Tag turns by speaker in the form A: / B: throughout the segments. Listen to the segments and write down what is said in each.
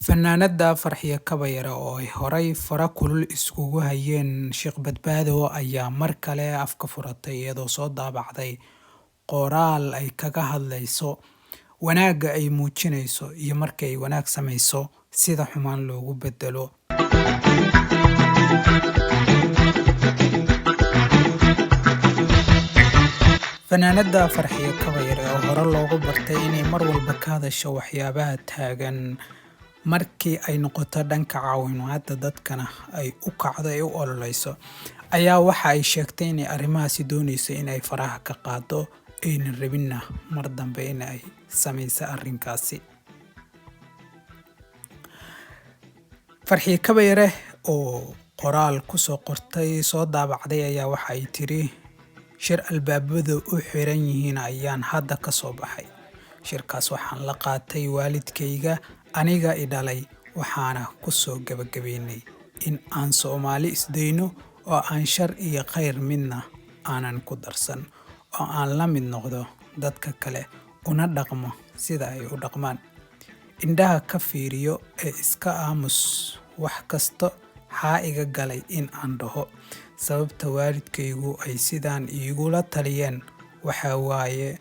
A: Fanaanada Farxiyo Kabayare oo ay horay fara kulul iskugu hayeen Sheekh Badbaado ayaa mar kale afka furatay iyadoo soo daabacday qoraal ay kaga hadlayso wanaagga ay muujinayso iyo markay ay wanaag samayso sida xumaan loogu bedelo. Fanaanada Farxiyo Kabayare oo hore loogu bartay inay mar walba ka hadasho waxyaabaha taagan markii ay noqoto dhanka caawinaadda dadkana ay u kacdo ay u ololeyso ayaa waxa ay sheegtay inay arrimahaasi doonayso inay faraha ka qaado ayna rabinna mar dambe in ay samayso arrinkaasi. Farxiyo Kabayare oo qoraal ku soo qortay soo daabacday ayaa waxa ay tiri shir albaabadu u xiran yihiin ayaan hadda ka soo baxay. Shirkaas waxaan la qaatay waalidkayga aniga i dhalay waxaana ku soo gabagabeynay in aan Soomaali isdayno oo aan shar iyo khayr midna aanan ku darsan oo aan la mid noqdo dadka kale una dhaqmo sida ay u dhaqmaan. Indhaha ka fiiriyo ee iska aamus wax kasta xaa iga galay in aan dhaho sababta waalidkaygu ay sidaan iigula taliyeen waxa waaye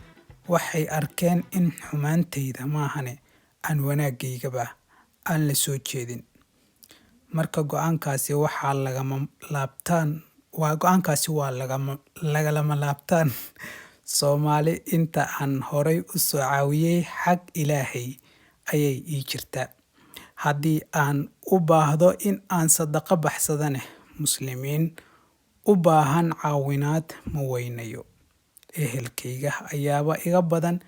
A: waxay arkeen in xumaantayda maahane aan wanaagaygaba aan la soo jeedin. Marka go'aankaasi waa lagama laabtaan. Soomaali inta aan horay u soo caawiyey xag Ilaahay ayay ii jirtaa. Haddii aan u baahdo in aan sadaqo baxsadane muslimiin u baahan caawinaad ma weynayo. Ehelkayga ayaaba iga badan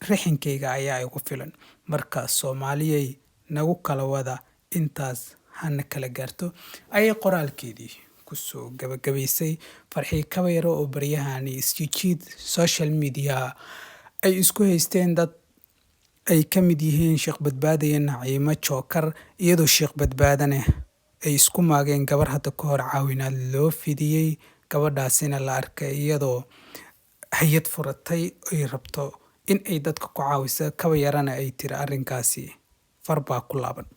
A: rixankayga ayaa igu filan. Marka Soomaaliyay nagu kala wada intaas hana kala gaarto ayay qoraalkeedii ku soo gabagabaysay. Farxiyo Kabayare oo baryahani isjiid social media ay isku haysteen dad ay ka mid yihiin Sheekh Badbaado iyo Naciimo Jookar iyadoo Sheekh Badbaadane ay isku maageen gabar hadda ka hor caawinaad loo fidiyey. Gabadhaasina la arkay iyadoo hay'ad furatay ay rabto in ay dadka ku caawiso. Kabayarana ay tiri arrinkaasi far baa ku laaban.